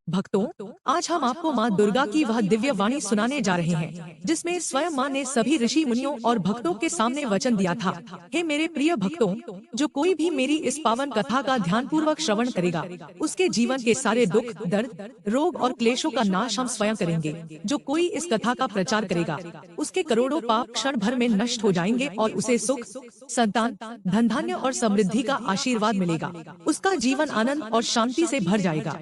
भक्तों, आज हम आपको माँ दुर्गा की वह दिव्य वाणी सुनाने जा रहे हैं, जिसमें स्वयं माँ ने सभी ऋषि मुनियों और भक्तों के सामने वचन दिया था। हे मेरे प्रिय भक्तों, जो कोई भी मेरी इस पावन कथा का ध्यानपूर्वक श्रवण करेगा, उसके जीवन के सारे दुख, दर्द, रोग और क्लेशों का नाश हम स्वयं करेंगे। जो कोई इस कथा का प्रचार करेगा, उसके करोड़ों पाप क्षण भर में नष्ट हो जाएंगे और उसे सुख, संतान, धन धान्य और समृद्धि का आशीर्वाद मिलेगा। उसका जीवन आनंद और शांति से भर जाएगा।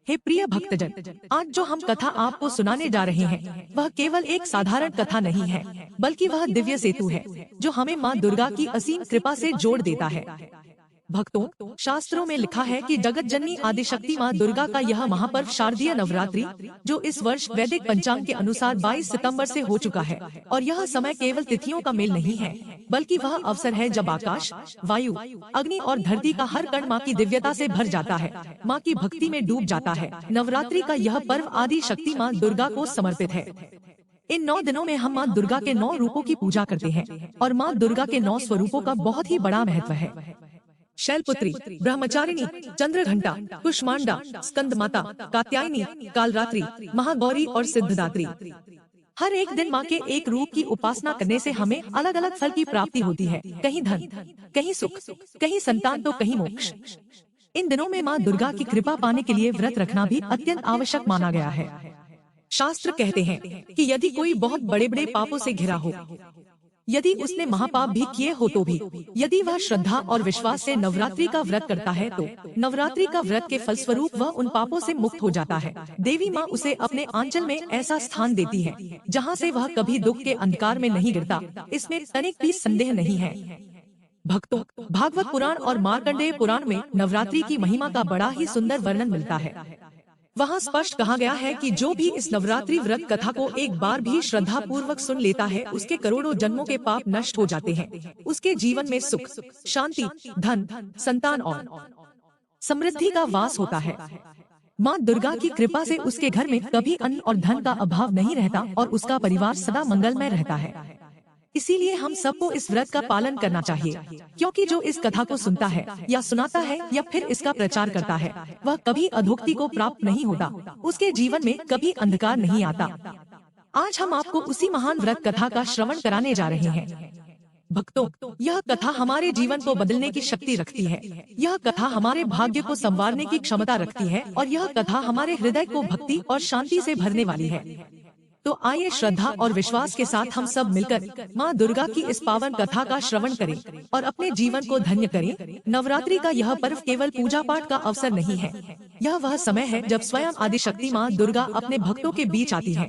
हे प्रिय भक्तजन, आज जो हम कथा आपको सुनाने जा रहे हैं, वह केवल एक साधारण कथा नहीं है, बल्कि वह दिव्य सेतु है, जो हमें माँ दुर्गा की असीम कृपा से जोड़ देता है। भक्तों, शास्त्रों में लिखा है कि जगत जननी आदिशक्ति माँ दुर्गा का यह महापर्व शारदीय नवरात्रि, जो इस वर्ष वैदिक पंचांग के अनुसार 22 सितंबर से हो चुका है, और यह समय केवल तिथियों का मेल नहीं है, बल्कि वह अवसर है जब आकाश, वायु, अग्नि और धरती का हर कण माँ की दिव्यता से भर जाता है, माँ की भक्ति में डूब जाता है। नवरात्रि का यह पर्व आदि शक्ति माँ दुर्गा को समर्पित है। इन 9 दिनों में हम माँ दुर्गा के 9 रूपों की पूजा करते हैं, और माँ दुर्गा के 9 स्वरूपों का बहुत ही बड़ा महत्व है। शैलपुत्री, ब्रह्मचारिणी, चंद्रघंटा, कुष्मांडा, स्कंद माता, कात्यायनी, कालरात्रि, महागौरी और सिद्धदात्री। हर एक दिन माँ के एक रूप की उपासना करने से हमें अलग अलग फल की प्राप्ति होती है, कहीं धन, कहीं सुख, कहीं संतान तो कहीं मोक्ष। इन दिनों में माँ दुर्गा की कृपा पाने के लिए व्रत रखना भी अत्यंत आवश्यक माना गया है। शास्त्र कहते हैं कि यदि कोई बहुत बड़े बड़े पापों से घिरा हो, यदि उसने महापाप भी किए हो तो भी, यदि वह श्रद्धा और विश्वास से नवरात्रि का व्रत करता है, तो नवरात्रि का व्रत के फलस्वरूप वह उन पापों से मुक्त हो जाता है। देवी माँ उसे अपने आंचल में ऐसा स्थान देती है, जहाँ से वह कभी दुख के अंधकार में नहीं गिरता, इसमें तनिक भी संदेह नहीं है। भक्तों, भागवत पुराण और मार्कंडेय पुराण में नवरात्रि की महिमा का बड़ा ही सुंदर वर्णन मिलता है। वहाँ स्पष्ट कहा गया है कि जो भी इस नवरात्रि व्रत कथा को एक बार भी श्रद्धा पूर्वक सुन लेता है, उसके करोड़ों जन्मों के पाप नष्ट हो जाते हैं। उसके जीवन में सुख, शांति, धन, संतान और समृद्धि का वास होता है। माँ दुर्गा की कृपा से उसके घर में कभी अन्न और धन का अभाव नहीं रहता और उसका परिवार सदा मंगलमय रहता है। इसीलिए हम सबको इस व्रत का पालन करना चाहिए, क्योंकि जो इस कथा को सुनता है या सुनाता है या फिर इसका प्रचार करता है, वह कभी अधोगति को प्राप्त नहीं होता, उसके जीवन में कभी अंधकार नहीं आता। आज हम आपको उसी महान व्रत कथा का श्रवण कराने जा रहे हैं। भक्तों, यह कथा हमारे जीवन को बदलने की शक्ति रखती है। यह कथा हमारे भाग्य को संवारने की क्षमता रखती है, और यह कथा हमारे हृदय को भक्ति और शांति से भरने वाली है। तो आइए श्रद्धा और विश्वास के साथ हम सब मिलकर माँ दुर्गा की इस पावन कथा का श्रवण करें और अपने जीवन को धन्य करें। नवरात्रि का यह पर्व केवल पूजा पाठ का अवसर नहीं है, यह वह समय है जब स्वयं आदिशक्ति माँ दुर्गा अपने भक्तों के बीच आती है।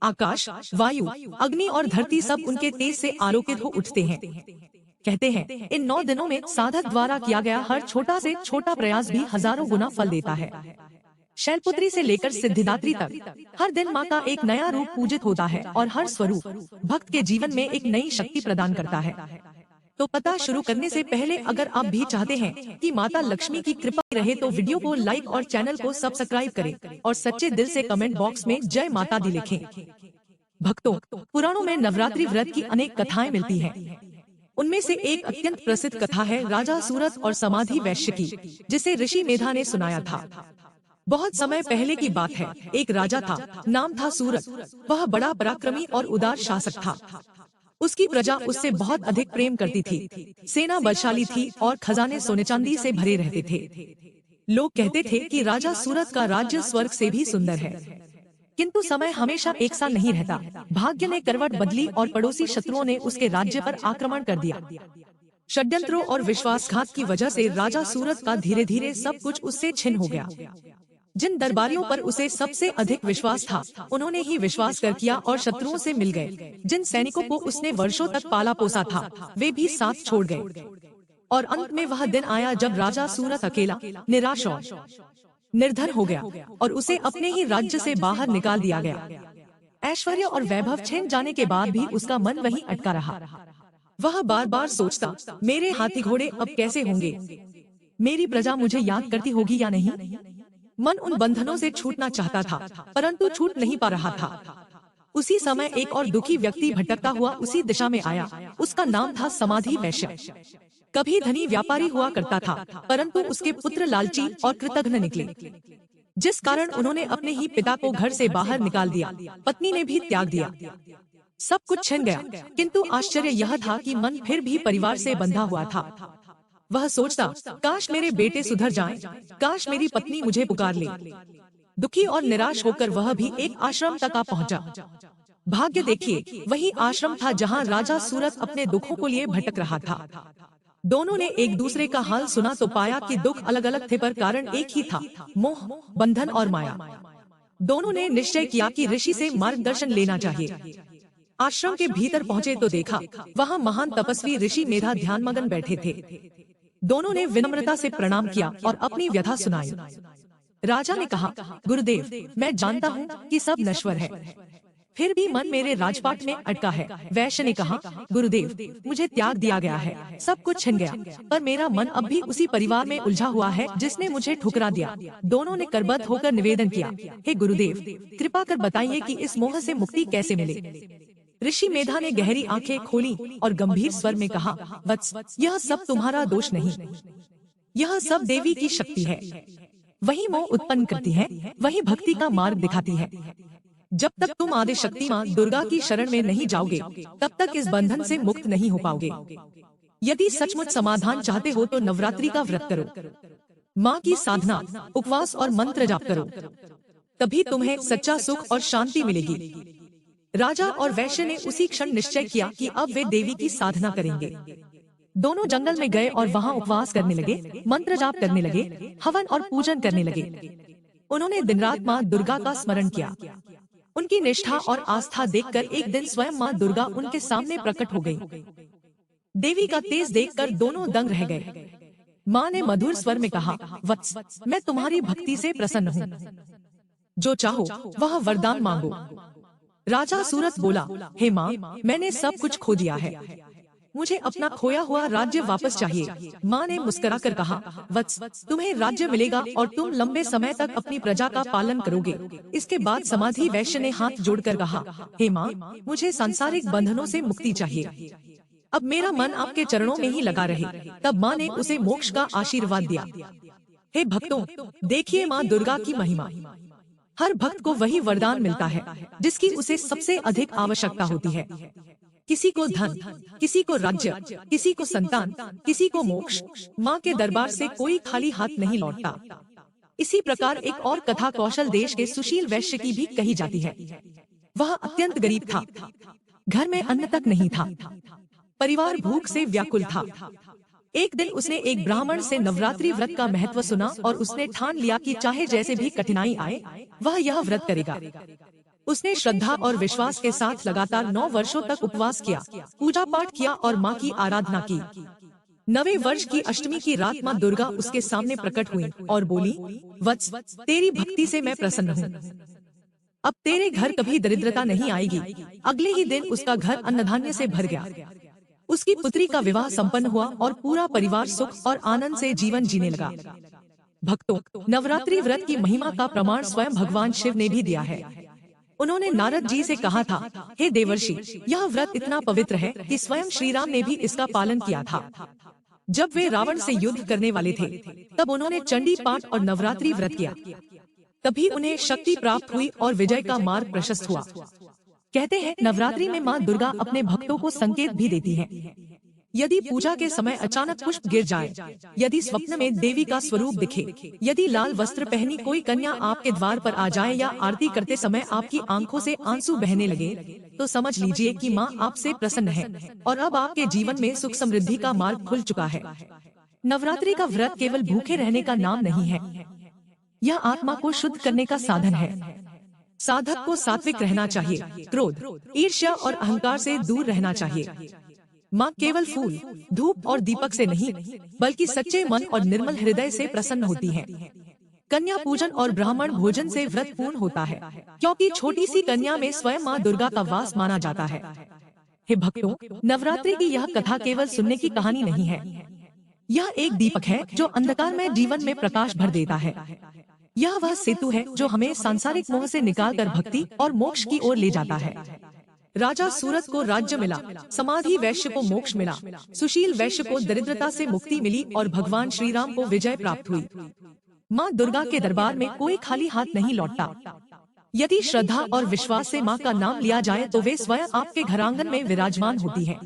आकाश, वायु, अग्नि और धरती सब उनके तेज से आलोकित हो उठते हैं। कहते हैं, इन 9 दिनों में साधक द्वारा किया गया हर छोटा से छोटा प्रयास भी हजारों गुना फल देता है। शैलपुत्री से लेकर सिद्धिदात्री तक हर दिन माँ का एक नया रूप पूजित होता है, और हर स्वरूप भक्त के जीवन में एक नई शक्ति प्रदान करता है। तो पता शुरू करने से पहले अगर आप भी चाहते हैं कि माता लक्ष्मी की कृपा रहे, तो वीडियो को लाइक और चैनल को सब्सक्राइब करें और सच्चे दिल से कमेंट बॉक्स में जय माता दी लिखें। भक्तों, पुराणों में नवरात्रि व्रत की अनेक कथाएं मिलती हैं। उनमें से एक अत्यंत प्रसिद्ध कथा है राजा सूरत और समाधि वैश्य की, जिसे ऋषि मेधा ने सुनाया था। बहुत समय पहले की बात है, एक राजा था, नाम था सूरत। वह बड़ा पराक्रमी और उदार शासक था। उसकी प्रजा उससे बहुत अधिक प्रेम करती थी। सेना बलशाली थी और खजाने सोने चांदी से भरे रहते थे। लोग कहते थे कि राजा सूरत का राज्य स्वर्ग से भी सुंदर है। किंतु समय हमेशा एक सा नहीं रहता। भाग्य ने करवट बदली और पड़ोसी शत्रुओं ने उसके राज्य पर आक्रमण कर दिया। षड्यंत्रों और विश्वासघात की वजह से राजा सूरत का धीरे धीरे सब कुछ उससे छिन हो गया। जिन दरबारियों पर उसे सबसे अधिक विश्वास था, उन्होंने ही विश्वास कर किया और शत्रुओं से मिल गए। जिन सैनिकों को उसने वर्षों तक पाला पोसा था, वे भी साथ छोड़ गए। और अंत में वह दिन आया जब राजा सूरत अकेला, निराश और निर्धन हो गया, और उसे अपने ही राज्य से बाहर निकाल दिया गया। ऐश्वर्य और वैभव छिन जाने के बाद भी उसका मन वहीं अटका रहा। वह बार बार सोचता, मेरे हाथी घोड़े अब कैसे होंगे, मेरी प्रजा मुझे याद करती होगी या नहीं। मन उन बंधनों से छूटना चाहता था, परंतु छूट नहीं पा रहा था। उसी समय एक और दुखी व्यक्ति भटकता हुआ उसी दिशा में आया। उसका नाम था समाधि वैश्य। कभी धनी व्यापारी हुआ करता था, परंतु उसके पुत्र लालची और कृतघ्न निकले। जिस कारण उन्होंने अपने ही पिता को घर से बाहर निकाल दिया, पत्नी ने भी त्याग दिया। सब कुछ छिन गया, किंतु आश्चर्य यह था कि मन फिर भी परिवार से बंधा हुआ था। वह सोचता, काश मेरे बेटे सुधर जाएं, काश मेरी पत्नी मुझे पुकार ले। दुखी और निराश होकर वह भी एक आश्रम तक आ पहुंचा। भाग्य देखिए, वही आश्रम था जहां राजा सूरत अपने दुखों को लिए भटक रहा था। दोनों ने एक दूसरे का हाल सुना तो पाया कि दुख अलग अलग थे पर कारण एक ही था, मोह, बंधन और माया। दोनों ने निश्चय किया कि ऋषि से मार्गदर्शन लेना चाहिए। आश्रम के भीतर पहुंचे तो देखा वहां महान तपस्वी ऋषि मेधा ध्यानमग्न बैठे थे। दोनों ने विनम्रता से प्रणाम किया और अपनी व्यथा सुनाई। राजा ने कहा, गुरुदेव, मैं जानता हूँ कि सब नश्वर है, फिर भी मन मेरे राजपाट में अटका है। वैश्य ने कहा, गुरुदेव, मुझे त्याग दिया गया है, सब कुछ छिन गया, पर मेरा मन अब भी उसी परिवार में उलझा हुआ है जिसने मुझे ठुकरा दिया। दोनों ने करबद्ध होकर निवेदन किया, हे गुरुदेव, कृपा कर बताइए कि इस मोह से मुक्ति कैसे मिले। ऋषि मेधा ने गहरी आंखें खोली और गंभीर स्वर में कहा, वत्स, यह सब तुम्हारा दोष नहीं, यह सब देवी की शक्ति है। वही मोह उत्पन्न करती है, वही भक्ति का मार्ग दिखाती है। जब तक तुम आदि शक्ति माँ दुर्गा की शरण में नहीं जाओगे, तब तक इस बंधन से मुक्त नहीं हो पाओगे। यदि सचमुच समाधान चाहते हो तो नवरात्रि का व्रत करो, माँ की साधना, उपवास और मंत्र जाप करो, तभी तुम्हें सच्चा सुख और शांति मिलेगी। राजा और वैश्य ने उसी क्षण निश्चय किया कि अब वे देवी की साधना करेंगे। दोनों जंगल में गए और वहां उपवास करने लगे, मंत्र जाप करने लगे, हवन और पूजन करने लगे। उन्होंने दिन रात माँ दुर्गा का स्मरण किया। उनकी निष्ठा और आस्था देखकर एक दिन स्वयं माँ दुर्गा उनके सामने प्रकट हो गई। देवी का तेज देखकर दोनों दंग रह गए। माँ ने मधुर स्वर में कहा, वत्स, मैं तुम्हारी भक्ति से प्रसन्न हूँ, जो चाहो वह वरदान मांगो। राजा सूरत बोला, हे माँ, मैंने सब कुछ खो दिया है, मुझे अपना खोया हुआ राज्य वापस चाहिए। माँ ने मुस्कुराकर कहा, वत्स, तुम्हें राज्य मिलेगा और तुम लंबे समय तक अपनी प्रजा का पालन करोगे। इसके बाद समाधि वैश्य ने हाथ जोड़कर कहा, हे माँ, मुझे सांसारिक बंधनों से मुक्ति चाहिए, अब मेरा मन आपके चरणों में ही लगा रहे। तब माँ ने उसे मोक्ष का आशीर्वाद दिया। हे भक्तों, देखिए माँ दुर्गा की महिमा। हर भक्त को वही वरदान मिलता है जिसकी उसे सबसे अधिक आवश्यकता होती है। किसी को धन, किसी को राज्य, किसी को संतान, किसी को मोक्ष। माँ के दरबार से कोई खाली हाथ नहीं लौटता। इसी प्रकार एक और कथा कौशल देश के सुशील वैश्य की भी कही जाती है। वह अत्यंत गरीब था, घर में अन्न तक नहीं था, परिवार भूख से व्याकुल था। एक दिन उसने एक ब्राह्मण से नवरात्रि व्रत का महत्व सुना और उसने ठान लिया कि चाहे जैसे भी कठिनाई आए, वह यह व्रत करेगा। उसने श्रद्धा और विश्वास के साथ लगातार 9 वर्षों तक उपवास किया, पूजा पाठ किया और माँ की आराधना की। 9वें वर्ष की अष्टमी की रात माँ दुर्गा उसके सामने प्रकट हुई और बोली, वत्स, तेरी भक्ति से मैं प्रसन्न हूँ, अब तेरे घर कभी दरिद्रता नहीं आएगी। अगले ही दिन उसका घर अन्नधान्य से भर गया। उसकी पुत्री का विवाह संपन्न हुआ और पूरा परिवार सुख और आनंद से जीवन जीने लगा। भक्तों, नवरात्रि व्रत की महिमा का प्रमाण स्वयं भगवान शिव ने भी दिया है। उन्होंने नारद जी से कहा था, हे देवर्षि, यह व्रत इतना पवित्र है कि स्वयं श्री राम ने भी इसका पालन किया था। जब वे रावण से युद्ध करने वाले थे, तब उन्होंने चंडी पाठ और नवरात्रि व्रत किया। तभी उन्हें शक्ति प्राप्त हुई और विजय का मार्ग प्रशस्त हुआ। कहते हैं, नवरात्रि में माँ दुर्गा अपने भक्तों को संकेत भी देती हैं। यदि पूजा के समय अचानक पुष्प गिर जाए, यदि स्वप्न में देवी का स्वरूप दिखे, यदि लाल वस्त्र पहनी कोई कन्या आपके द्वार पर आ जाए या आरती करते समय आपकी आंखों से आंसू बहने लगे, तो समझ लीजिए कि माँ आपसे प्रसन्न है और अब आपके जीवन में सुख समृद्धि का मार्ग खुल चुका है। नवरात्रि का व्रत केवल भूखे रहने का नाम नहीं है, यह आत्मा को शुद्ध करने का साधन है। साधक को सात्विक रहना चाहिए, क्रोध, ईर्ष्या और अहंकार से दूर रहना चाहिए। माँ केवल फूल, धूप और दीपक से नहीं, बल्कि सच्चे मन और निर्मल हृदय से प्रसन्न होती है। कन्या पूजन और ब्राह्मण भोजन से व्रत पूर्ण होता है, क्योंकि छोटी सी कन्या में स्वयं माँ दुर्गा का वास माना जाता है। हे भक्तों, नवरात्रि की यह कथा केवल सुनने की कहानी नहीं है, यह एक दीपक है जो अंधकार में जीवन में प्रकाश भर देता है। यह वह सेतु है जो हमें सांसारिक मोह से निकालकर भक्ति और मोक्ष की ओर ले जाता है। राजा सूरत को राज्य मिला, समाधि वैश्य को मोक्ष मिला, सुशील वैश्य को दरिद्रता से मुक्ति मिली और भगवान श्री राम को विजय प्राप्त हुई। माँ दुर्गा के दरबार में कोई खाली हाथ नहीं लौटता। यदि श्रद्धा और विश्वास से माँ का नाम लिया जाए तो वे स्वयं आपके घरांगन में विराजमान होती है।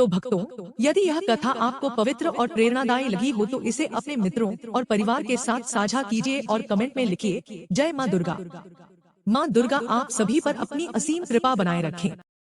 तो भक्तों, यदि यह कथा आपको पवित्र और प्रेरणादायी लगी हो तो इसे अपने मित्रों और परिवार के साथ साझा कीजिए और कमेंट में लिखिए, जय माँ दुर्गा। माँ दुर्गा आप सभी पर अपनी असीम कृपा बनाए रखें।